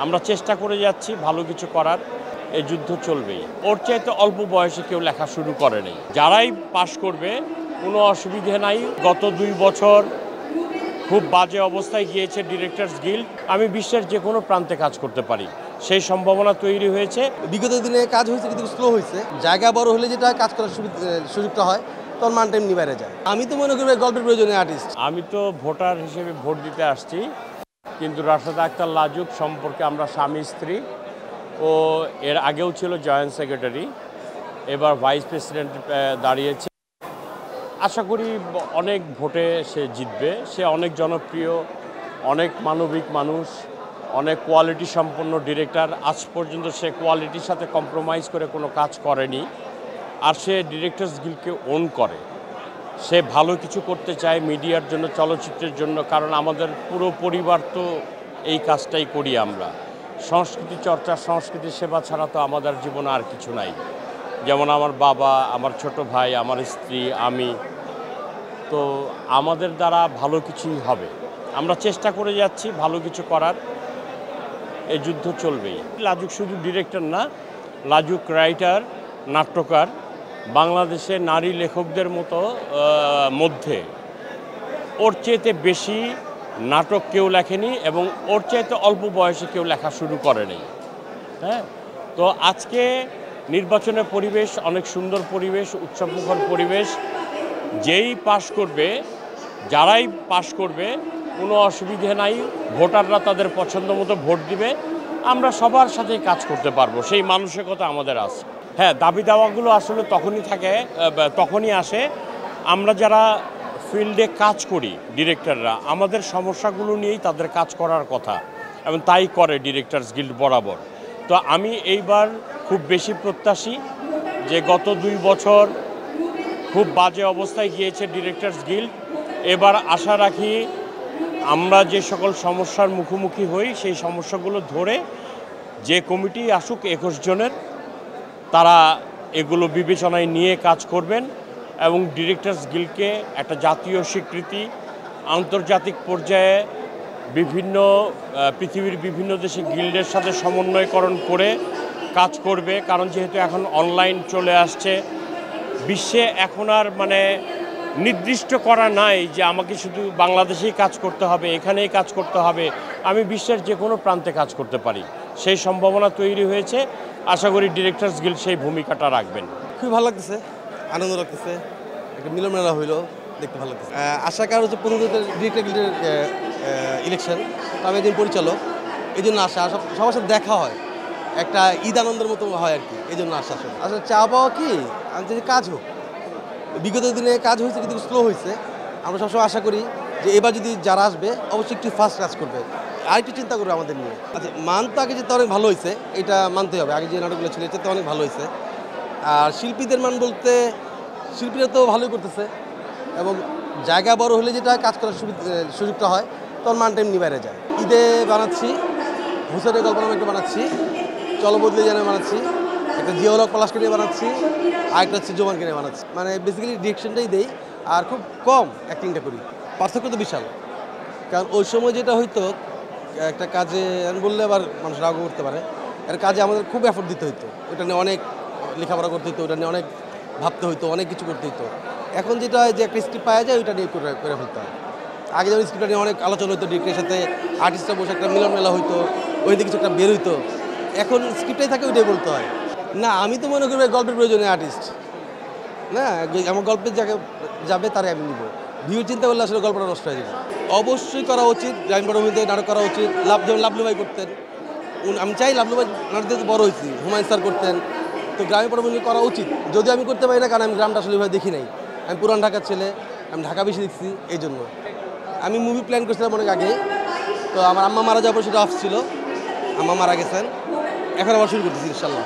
আমরা চেষ্টা করে যাচ্ছি ভালো কিছু করার। এই যুদ্ধ চলবেই। ওর চাইতে অল্প বয়সে কেউ লেখা শুরু করে নাই। যারাই পাশ করবে কোনো অসুবিধে নাই। গত 2 বছর খুব বাজে অবস্থায় গিয়েছে ডিরেক্টরস গিল্ড। আমি বিশ্বের যে কোনো প্রান্তে কাজ করতে পারি, সেই সম্ভাবনা তৈরি হয়েছে। বিগত দিনে কাজ হয়েছে কিন্তু স্লো হয়েছে। জায়গা বড় হলে যেটা কাজ করার সুযোগটা হয় তখন মান টাইম নিবারে যায়। আমি তো মনে করি গল্পের প্রয়োজনে আর্টিস্ট। আমি তো ভোটার হিসেবে ভোট দিতে আসছি, কিন্তু রাশেদা আক্তার লাজুক সম্পর্কে আমরা স্বামী স্ত্রী। ও এর আগেও ছিল জয়েন্ট সেক্রেটারি, এবার ভাইস প্রেসিডেন্ট দাঁড়িয়েছে। আশা করি অনেক ভোটে সে জিতবে। সে অনেক জনপ্রিয়, অনেক মানবিক মানুষ, অনেক কোয়ালিটি সম্পন্ন ডিরেক্টর। আজ পর্যন্ত সে কোয়ালিটির সাথে কম্প্রোমাইজ করে কোনো কাজ করেনি। আর সে ডিরেক্টরস গিল্ডকে ওন করে। সে ভালো কিছু করতে চায় মিডিয়ার জন্য, চলচ্চিত্রের জন্য, কারণ আমাদের পুরো পরিবার তো এই কাজটাই করি আমরা। সংস্কৃতি চর্চা, সংস্কৃতি সেবা ছাড়া তো আমাদের জীবনে আর কিছু নাই। যেমন আমার বাবা, আমার ছোট ভাই, আমার স্ত্রী, আমি। তো আমাদের দ্বারা ভালো কিছুই হবে। আমরা চেষ্টা করে যাচ্ছি ভালো কিছু করার। এই যুদ্ধ চলবেই। লাজুক শুধু ডিরেক্টর না, লাজুক রাইটার, নাট্যকার। বাংলাদেশে নারী লেখকদের মধ্যে ওর চেয়েতে বেশি নাটক কেউ লেখেনি এবং ওর চাইতে অল্প বয়সে কেউ লেখা শুরু করেনি। হ্যাঁ, তো আজকে নির্বাচনের পরিবেশ অনেক সুন্দর পরিবেশ, উৎসবমুখর পরিবেশ। যেই পাশ করবে, যারাই পাশ করবে কোনো অসুবিধে নাই। ভোটাররা তাদের পছন্দ মতো ভোট দিবে। আমরা সবার সাথেই কাজ করতে পারবো, সেই মানসিকতা আমাদের আছে। হ্যাঁ, দাবি দাওয়াগুলো আসলে তখনই আসে আমরা যারা ফিল্ডে কাজ করি, ডিরেক্টররা আমাদের সমস্যাগুলো নিয়েই তাদের কাজ করার কথা, এবং তাই করে ডিরেক্টরস গিল্ড বরাবর। তো আমি এইবার খুব বেশি প্রত্যাশী যে গত 2 বছর খুব বাজে অবস্থায় গিয়েছে ডিরেক্টরস গিল্ড। এবার আশা রাখি আমরা যে সকল সমস্যার মুখোমুখি হই সেই সমস্যাগুলো ধরে যে কমিটি আসুক 21 জনের, তারা এগুলো বিবেচনায় নিয়ে কাজ করবেন এবং ডিরেক্টরস গিল্ডকে একটা জাতীয় স্বীকৃতি, আন্তর্জাতিক পর্যায়ে পৃথিবীর বিভিন্ন দেশে গিল্ডের সাথে সমন্বয়করণ করে কাজ করবে। কারণ যেহেতু এখন অনলাইন চলে আসছে, বিশ্বে এখন আর নির্দিষ্ট করা নাই যে আমাকে শুধু বাংলাদেশেই কাজ করতে হবে, এখানেই কাজ করতে হবে। আমি বিশ্বের যে কোনো প্রান্তে কাজ করতে পারি, সেই সম্ভাবনা তৈরি হয়েছে। আশা করি ডিরেক্টরস গিল্ড সেই ভূমিকাটা রাখবেন। খুবই ভালো লাগতেছে, আনন্দ লাগতেছে। একটা মিলন মেলা হইলো, দেখতে ভালো লাগতেছে। আশা কার হচ্ছে 15 ডিরেক্টর গিল্ডের ইলেকশন। আমি একজন পরিচালক, এই জন্য আসা, সবার সাথে দেখা হয়, একটা ঈদ আনন্দের মতো হয় আর কি। এই জন্য আসা আসলে চা পাওয়া কি, আমি যদি কাজ হোক। বিগত দিনে কাজ হয়েছে কিন্তু স্লো হয়েছে। আমরা সবসময় আশা করি যে এবার যদি যারা আসবে অবশ্যই একটু ফাস্ট কাজ করবে, আরেকটু চিন্তা করবে আমাদের নিয়ে। আচ্ছা, মান তো আগে যেতে অনেক ভালো হয়েছে, এটা মানতে হবে। আগে যে নাটকগুলো ছিল এটাতে অনেক ভালো হয়েছে। আর শিল্পীদের মান বলতে শিল্পীরা তো ভালোই করতেছে, এবং জায়গা বড় হলে যেটা কাজ করার সুযোগটা হয় তখন মান টাইম নিবারে যায়। ঈদে বানাচ্ছি, হুসেনের গল্প নামে একটা বানাচ্ছি, চলবদলি জানে বানাচ্ছি, একটা জিয়াউল হক পলাশকে নিয়ে বানাচ্ছি, আরেকটা হচ্ছে জোমানকে নিয়ে বানাচ্ছি। বেসিক্যালি ডিরেকশনটাই দেই আর খুব কম অ্যাক্টিংটা করি। পার্থক্য তো বিশাল, কারণ ওই সময় যেটা হইতো একটা কাজে আমি বললে আবার মানুষ রাগ করতে পারে, এর কাজে আমাদের খুব এফোর্ট দিতে হইতো, ওটা নিয়ে অনেক লেখাপড়া করতে হইতো, ওটা নিয়ে অনেক ভাবতে হইতো, অনেক কিছু করতে হইতো। এখন যেটা হয় যে একটা স্ক্রিপ্ট পাওয়া যায় ওইটা নিয়ে করে ফেলতে হয়। আগে যেমন স্ক্রিপ্টটা নিয়ে অনেক আলোচনা হইতো, ডিরেক্টরের সাথে আর্টিস্টরা বসে একটা মিলন মেলা হইতো, ওই দিকে কিছু একটা বের হইতো। এখন স্ক্রিপ্টটাই থাকে, ওইটাই বলতে হয়। না, আমি তো মনে করি গল্পের প্রয়োজনে আর্টিস্ট না, আমার গল্পের জায়গায় যাবে তারে আমি নিব। ভিউ চিন্তা করলে আসলে গল্পটা নষ্ট হয়ে যাবে। অবশ্যই করা উচিত, গ্রামীণ পটভূমিতে নাটক করা উচিত। যেমন লাভলু ভাই করতেন, আমি চাই লাভলু ভাই নাটক দিয়ে বড় হয়েছি, হুমায়ুন স্যার করতেন। তো গ্রামীণ পটভূমি করা উচিত, যদিও আমি করতে পারি না, কারণ আমি গ্রামটা আসলে ভাই দেখি নাই। আমি পুরান ঢাকার ছেলে, আমি ঢাকা বেশি দেখছি, এই জন্য। আমি মুভি প্ল্যান করছিলাম অনেক আগে, তো আমার আম্মা মারা যাওয়ার পর সেটা অফ ছিল, আম্মা মারা গেছেন, এখন আবার শুরু করতেছি ইনশাল্লাহ।